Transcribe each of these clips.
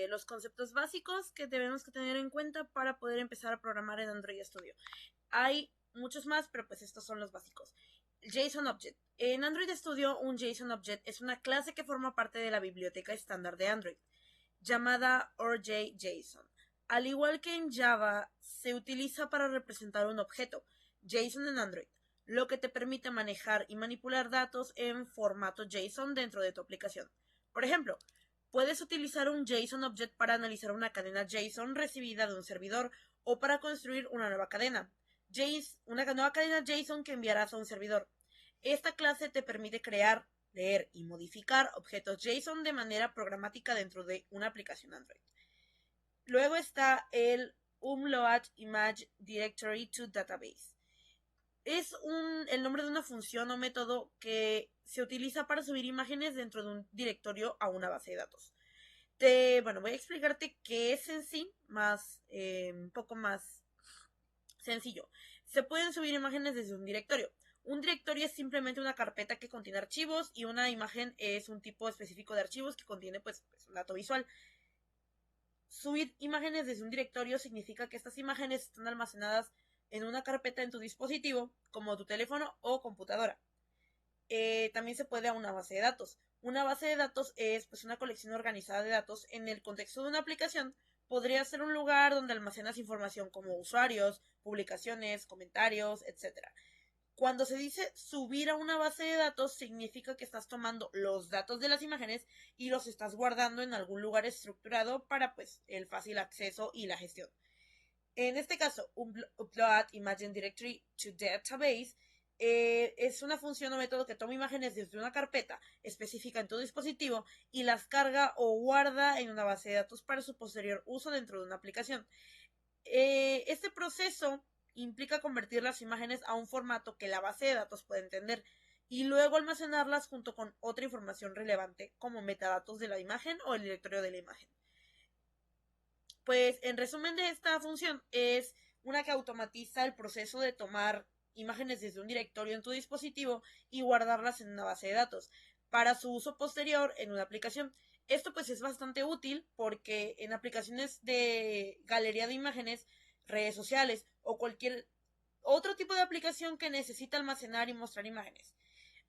los conceptos básicos que debemos que tener en cuenta para poder empezar a programar en Android Studio. Hay muchos más, pero pues estos son los básicos. JSON Object. En Android Studio, un JSON Object es una clase que forma parte de la biblioteca estándar de Android, llamada OrjJSON. Al igual que en Java, se utiliza para representar un objeto, JSON en Android, lo que te permite manejar y manipular datos en formato JSON dentro de tu aplicación. Por ejemplo, puedes utilizar un JSON Object para analizar una cadena JSON recibida de un servidor o para construir una nueva cadena. Una nueva cadena JSON que enviarás a un servidor. Esta clase te permite crear, leer y modificar objetos JSON de manera programática dentro de una aplicación Android. Luego está el Umload Image Directory to Database. Es el nombre de una función o método que se utiliza para subir imágenes dentro de un directorio a una base de datos. Voy a explicarte qué es en sí, un poco más sencillo. Se pueden subir imágenes desde un directorio. Un directorio es simplemente una carpeta que contiene archivos y una imagen es un tipo específico de archivos que contiene pues un dato visual. Subir imágenes desde un directorio significa que estas imágenes están almacenadas en una carpeta en tu dispositivo, como tu teléfono o computadora. También se puede a una base de datos. Una base de datos es pues una colección organizada de datos. En el contexto de una aplicación podría ser un lugar donde almacenas información como usuarios, publicaciones, comentarios, etc. Cuando se dice subir a una base de datos, significa que estás tomando los datos de las imágenes y los estás guardando en algún lugar estructurado para pues el fácil acceso y la gestión. En este caso, Upload Image Directory to Database es una función o método que toma imágenes desde una carpeta específica en tu dispositivo y las carga o guarda en una base de datos para su posterior uso dentro de una aplicación. Este proceso implica convertir las imágenes a un formato que la base de datos puede entender y luego almacenarlas junto con otra información relevante como metadatos de la imagen o el directorio de la imagen. Pues en resumen de esta función es una que automatiza el proceso de tomar imágenes desde un directorio en tu dispositivo y guardarlas en una base de datos para su uso posterior en una aplicación. Esto pues es bastante útil porque en aplicaciones de galería de imágenes, redes sociales o cualquier otro tipo de aplicación que necesita almacenar y mostrar imágenes.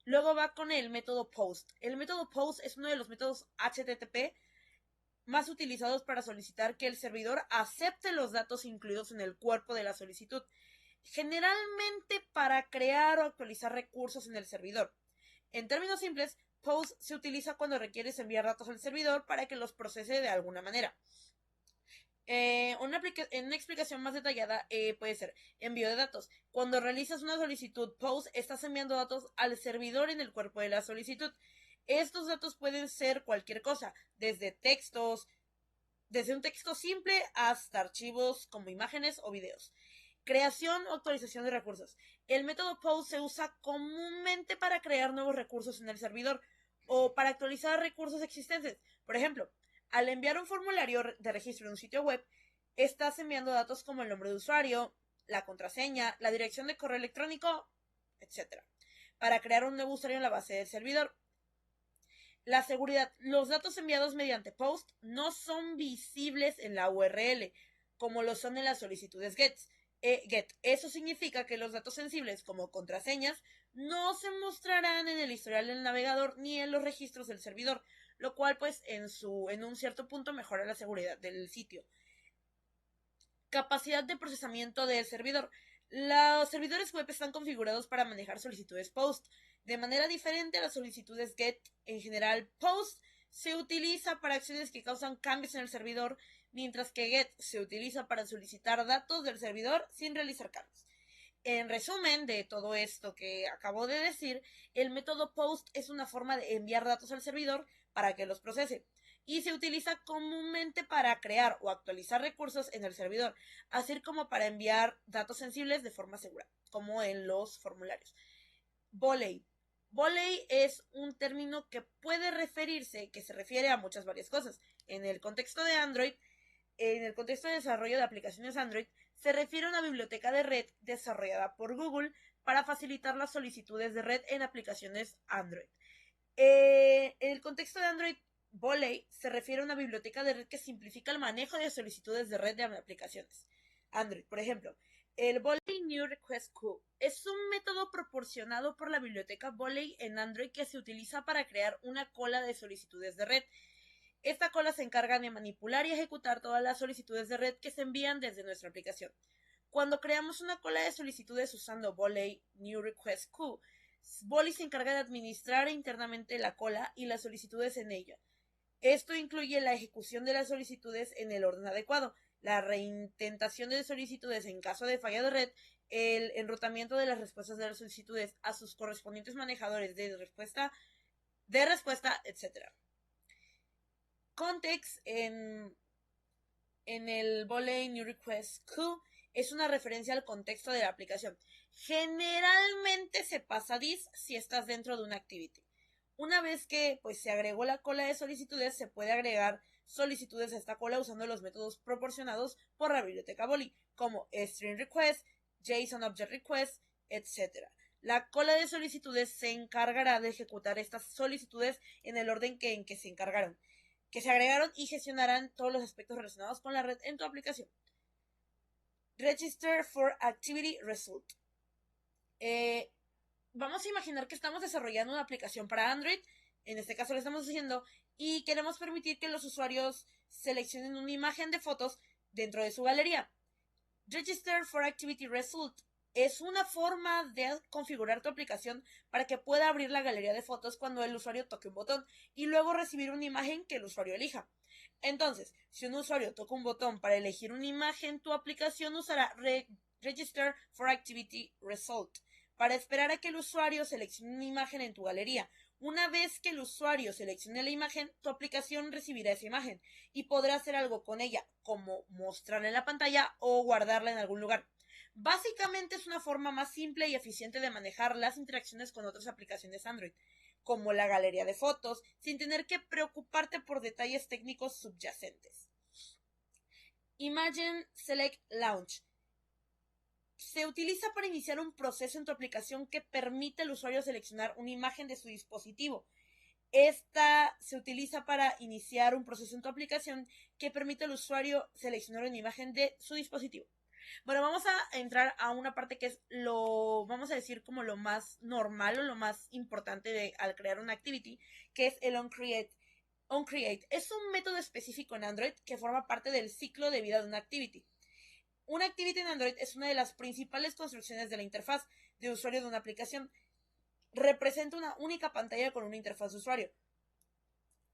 Luego va con el método POST. El método POST es uno de los métodos HTTP más utilizados para solicitar que el servidor acepte los datos incluidos en el cuerpo de la solicitud, generalmente para crear o actualizar recursos en el servidor. En términos simples, POST se utiliza cuando requieres enviar datos al servidor para que los procese de alguna manera. Una explicación más detallada puede ser envío de datos. Cuando realizas una solicitud POST, estás enviando datos al servidor en el cuerpo de la solicitud. Estos datos pueden ser cualquier cosa, desde un texto simple hasta archivos como imágenes o videos. Creación o actualización de recursos. El método POST se usa comúnmente para crear nuevos recursos en el servidor o para actualizar recursos existentes. Por ejemplo, al enviar un formulario de registro en un sitio web, estás enviando datos como el nombre de usuario, la contraseña, la dirección de correo electrónico, etc. Para crear un nuevo usuario en la base del servidor. La seguridad. Los datos enviados mediante POST no son visibles en la URL, como lo son en las solicitudes GET. Eso significa que los datos sensibles, como contraseñas, no se mostrarán en el historial del navegador ni en los registros del servidor, lo cual, pues, en un cierto punto mejora la seguridad del sitio. Capacidad de procesamiento del servidor. Los servidores web están configurados para manejar solicitudes POST. De manera diferente a las solicitudes GET, en general, POST se utiliza para acciones que causan cambios en el servidor, mientras que GET se utiliza para solicitar datos del servidor sin realizar cambios. En resumen de todo esto que acabo de decir, el método POST es una forma de enviar datos al servidor para que los procese y se utiliza comúnmente para crear o actualizar recursos en el servidor, así como para enviar datos sensibles de forma segura, como en los formularios. Volley. Volley es un término que se refiere a varias cosas. En el contexto de Android, en el contexto de desarrollo de aplicaciones Android, se refiere a una biblioteca de red desarrollada por Google para facilitar las solicitudes de red en aplicaciones Android. En el contexto de Android Volley se refiere a una biblioteca de red que simplifica el manejo de solicitudes de red de aplicaciones. Android, por ejemplo. El Volley New Request Queue es un método proporcionado por la biblioteca Volley en Android que se utiliza para crear una cola de solicitudes de red. Esta cola se encarga de manipular y ejecutar todas las solicitudes de red que se envían desde nuestra aplicación. Cuando creamos una cola de solicitudes usando Volley New Request Queue, Volley se encarga de administrar internamente la cola y las solicitudes en ella. Esto incluye la ejecución de las solicitudes en el orden adecuado, la reintentación de solicitudes en caso de falla de red, el enrutamiento de las respuestas de las solicitudes a sus correspondientes manejadores de respuesta, etc. Context en el Volley New Request Queue es una referencia al contexto de la aplicación. Generalmente se pasa this si estás dentro de una activity. Una vez que se agregó la cola de solicitudes, se puede agregar solicitudes a esta cola usando los métodos proporcionados por la biblioteca Volley, como string request, JSON object request, etc. La cola de solicitudes se encargará de ejecutar estas solicitudes en el orden en que se encargaron, que se agregaron y gestionarán todos los aspectos relacionados con la red en tu aplicación. Register for Activity Result. Vamos a imaginar que estamos desarrollando una aplicación para Android, en este caso lo estamos haciendo, y queremos permitir que los usuarios seleccionen una imagen de fotos dentro de su galería. Register for Activity Result es una forma de configurar tu aplicación para que pueda abrir la galería de fotos cuando el usuario toque un botón y luego recibir una imagen que el usuario elija. Entonces, si un usuario toca un botón para elegir una imagen, tu aplicación usará Register for Activity Result para esperar a que el usuario seleccione una imagen en tu galería. Una vez que el usuario seleccione la imagen, tu aplicación recibirá esa imagen y podrá hacer algo con ella, como mostrarla en la pantalla o guardarla en algún lugar. Básicamente es una forma más simple y eficiente de manejar las interacciones con otras aplicaciones Android, como la galería de fotos, sin tener que preocuparte por detalles técnicos subyacentes. Imagine Select Launch se utiliza para iniciar un proceso en tu aplicación que permite al usuario seleccionar una imagen de su dispositivo. Esta se utiliza para iniciar un proceso en tu aplicación que permite al usuario seleccionar una imagen de su dispositivo. Bueno, vamos a entrar a una parte que es vamos a decir como lo más normal o lo más importante al crear una activity, que es el onCreate. OnCreate es un método específico en Android que forma parte del ciclo de vida de una activity. Una activity en Android es una de las principales construcciones de la interfaz de usuario de una aplicación. Representa una única pantalla con una interfaz de usuario.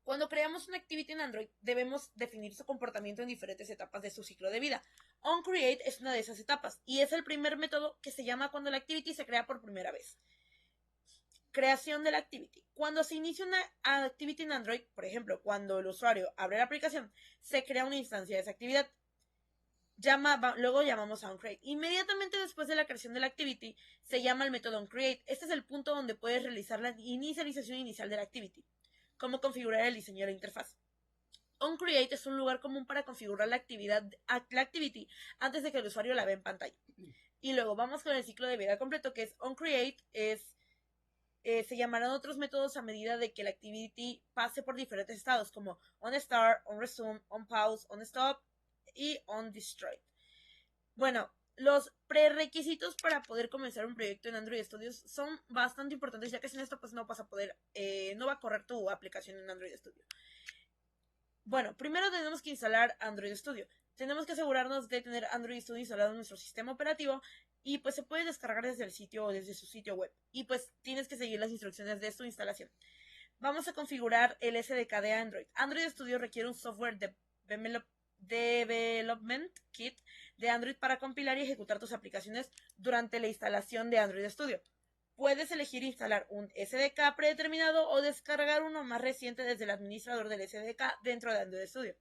Cuando creamos una activity en Android, debemos definir su comportamiento en diferentes etapas de su ciclo de vida. OnCreate es una de esas etapas y es el primer método que se llama cuando la activity se crea por primera vez. Creación de la activity. Cuando se inicia una activity en Android, por ejemplo, cuando el usuario abre la aplicación, se crea una instancia de esa actividad. Luego llamamos a onCreate. Inmediatamente después de la creación de la activity, se llama el método onCreate. Este es el punto donde puedes realizar la inicialización inicial de la activity. Cómo configurar el diseño de la interfaz. OnCreate es un lugar común para configurar la activity antes de que el usuario la vea en pantalla. Y luego vamos con el ciclo de vida completo, que es onCreate. Se llamarán otros métodos a medida de que la activity pase por diferentes estados, como onStart, onResume, onPause, onStop y onDestroy. Bueno, los prerequisitos para poder comenzar un proyecto en Android Studios son bastante importantes, ya que sin esto pues no vas a poder, no va a correr tu aplicación en Android Studio. Bueno, primero tenemos que instalar Android Studio. Tenemos que asegurarnos de tener Android Studio instalado en nuestro sistema operativo y pues se puede descargar desde el sitio o desde su sitio web. Y pues tienes que seguir las instrucciones de su instalación. Vamos a configurar el SDK de Android. Android Studio requiere un software Development Kit de Android para compilar y ejecutar tus aplicaciones durante la instalación de Android Studio. Puedes elegir instalar un SDK predeterminado o descargar uno más reciente desde el administrador del SDK dentro de Android Studio.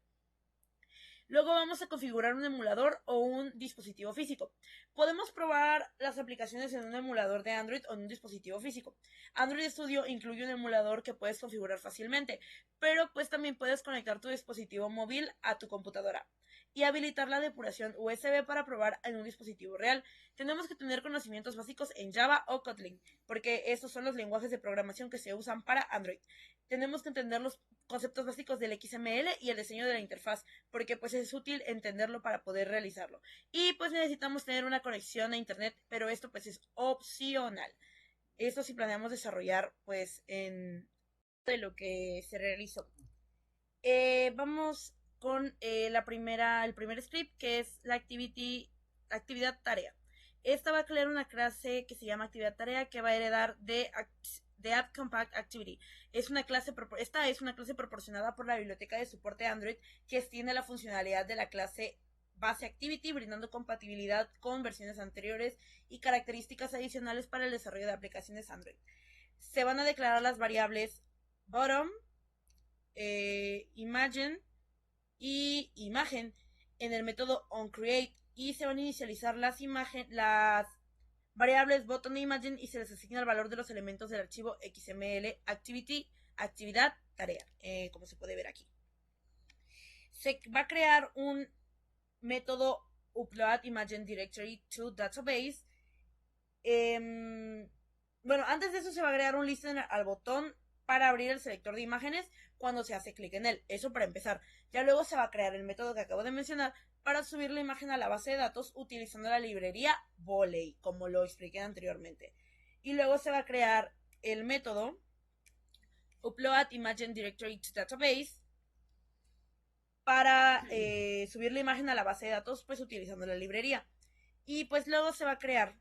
Luego vamos a configurar un emulador o un dispositivo físico. Podemos probar las aplicaciones en un emulador de Android o en un dispositivo físico. Android Studio incluye un emulador que puedes configurar fácilmente, pero pues también puedes conectar tu dispositivo móvil a tu computadora y habilitar la depuración USB para probar en un dispositivo real. Tenemos que tener conocimientos básicos en Java o Kotlin, porque estos son los lenguajes de programación que se usan para Android. Tenemos que entender los conceptos básicos del XML y el diseño de la interfaz, porque pues es útil entenderlo para poder realizarlo. Y pues necesitamos tener una conexión a internet, pero esto pues es opcional. Esto si planeamos desarrollar pues en de lo que se realizó. Vamos con el primer script, que es la actividad tarea. Esta va a crear una clase que se llama actividad tarea, que va a heredar de Add Compact Activity. Esta es una clase proporcionada por la biblioteca de soporte Android, que extiende la funcionalidad de la clase base Activity, brindando compatibilidad con versiones anteriores y características adicionales para el desarrollo de aplicaciones Android. Se van a declarar las variables bottom, imagen y imagen en el método onCreate, y se van a inicializar las variables button e imagen y se les asigna el valor de los elementos del archivo XML actividad tarea, como se puede ver aquí. Se va a crear un método upload imagen directory to database. Bueno, antes de eso se va a crear un listener al botón para abrir el selector de imágenes cuando se hace clic en él. Eso para empezar. Ya luego se va a crear el método que acabo de mencionar para subir la imagen a la base de datos utilizando la librería Volley, como lo expliqué anteriormente. Y luego se va a crear el método upload imagen directory to database para subir la imagen a la base de datos, pues utilizando la librería. Y pues luego se va a crear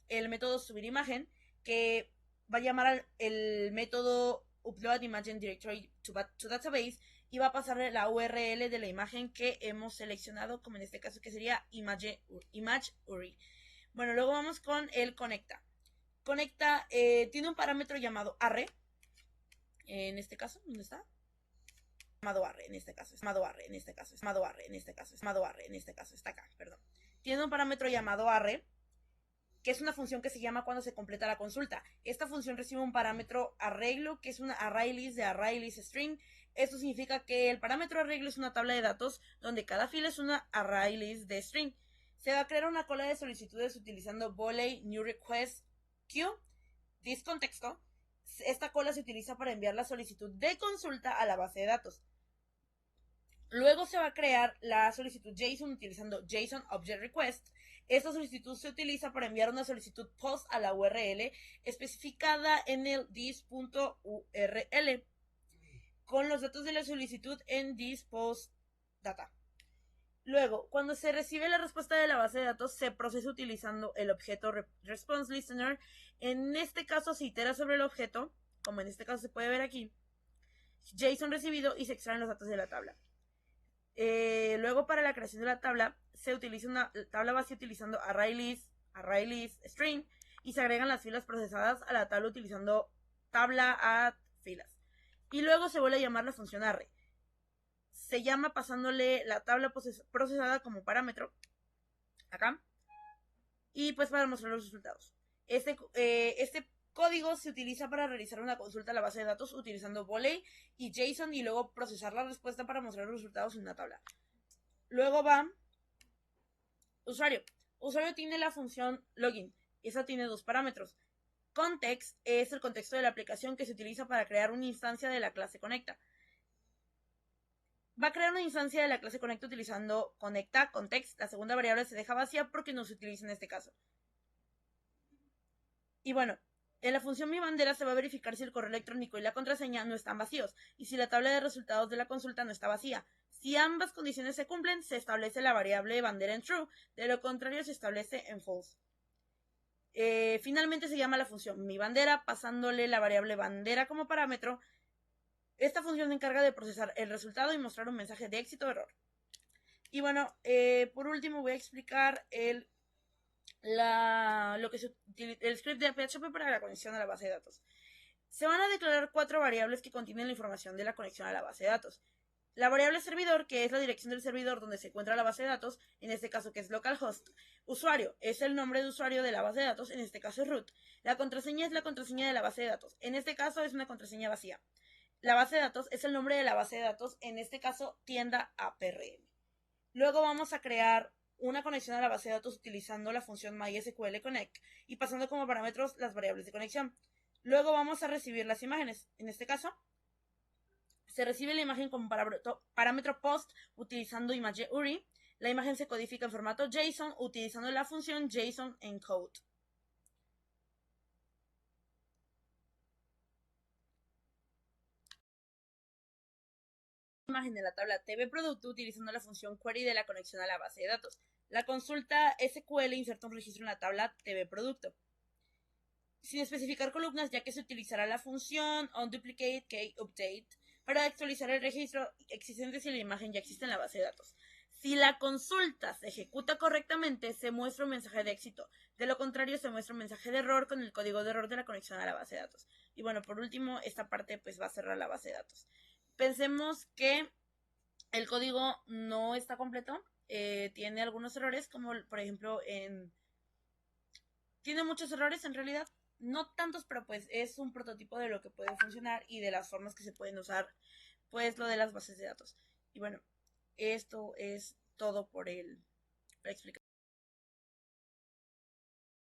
el método subir imagen, que va a llamar el método upload imagen directory to database, y va a pasarle la URL de la imagen que hemos seleccionado, como en este caso que sería image URI. Bueno, luego vamos con el conecta. Conecta tiene un parámetro llamado array. En este caso, ¿dónde está? Llamado array, en este caso, llamado array, en este caso, llamado array, en este caso, llamado array, en este caso, está acá, perdón. Tiene un parámetro llamado array, que es una función que se llama cuando se completa la consulta. Esta función recibe un parámetro arreglo, que es una ArrayList de ArrayList string. Esto significa que el parámetro arreglo es una tabla de datos donde cada fila es una ArrayList de string. Se va a crear una cola de solicitudes utilizando Volley New Request Queue. Discontexto. Esta cola se utiliza para enviar la solicitud de consulta a la base de datos. Luego se va a crear la solicitud JSON utilizando JSON Object Request. Esta solicitud se utiliza para enviar una solicitud POST a la URL especificada en el dis.url con los datos de la solicitud en dis.post.data. Luego, cuando se recibe la respuesta de la base de datos, se procesa utilizando el objeto Response Listener. En este caso se itera sobre el objeto, como en este caso se puede ver aquí, JSON recibido, y se extraen los datos de la tabla. Luego, para la creación de la tabla, se utiliza una tabla vacía utilizando ArrayList string, y se agregan las filas procesadas a la tabla utilizando tabla add filas. Y luego se vuelve a llamar la función array. Se llama pasándole la tabla procesada como parámetro acá, y pues para mostrar los resultados. Este código se utiliza para realizar una consulta a la base de datos utilizando Volley y JSON, y luego procesar la respuesta para mostrar los resultados en una tabla. Luego va usuario. Usuario tiene la función login. Esa tiene dos parámetros. Context es el contexto de la aplicación que se utiliza para crear una instancia de la clase conecta. Va a crear una instancia de la clase conecta utilizando conecta context. La segunda variable se deja vacía porque no se utiliza en este caso. Y bueno, en la función mi bandera se va a verificar si el correo electrónico y la contraseña no están vacíos y si la tabla de resultados de la consulta no está vacía. Si ambas condiciones se cumplen, se establece la variable bandera en true, de lo contrario se establece en false. Finalmente se llama la función mi bandera, pasándole la variable bandera como parámetro. Esta función se encarga de procesar el resultado y mostrar un mensaje de éxito o error. Y bueno, por último voy a explicar el script de PHP para la conexión a la base de datos. Se van a declarar 4 variables que contienen la información de la conexión a la base de datos. La variable servidor, que es la dirección del servidor donde se encuentra la base de datos, en este caso que es localhost. Usuario es el nombre de usuario de la base de datos, en este caso es root. La contraseña es la contraseña de la base de datos, en este caso es una contraseña vacía. La base de datos es el nombre de la base de datos, en este caso tienda APRM. Luego vamos a crear una conexión a la base de datos utilizando la función MySQL Connect y pasando como parámetros las variables de conexión. Luego vamos a recibir las imágenes. En este caso, se recibe la imagen como parámetro post utilizando ImageURI. La imagen se codifica en formato JSON utilizando la función JSON encode. Imagen de la tabla TV producto utilizando la función query de la conexión a la base de datos. La consulta SQL inserta un registro en la tabla TV producto, sin especificar columnas, ya que se utilizará la función onDuplicate para actualizar el registro existente si la imagen ya existe en la base de datos. Si la consulta se ejecuta correctamente, se muestra un mensaje de éxito. De lo contrario, se muestra un mensaje de error con el código de error de la conexión a la base de datos. Y bueno, por último, esta parte pues va a cerrar la base de datos. Pensemos que el código no está completo, tiene algunos errores, como por ejemplo tiene muchos errores en realidad, no tantos, pero pues es un prototipo de lo que puede funcionar y de las formas que se pueden usar, pues lo de las bases de datos. Y bueno, esto es todo por la explicación.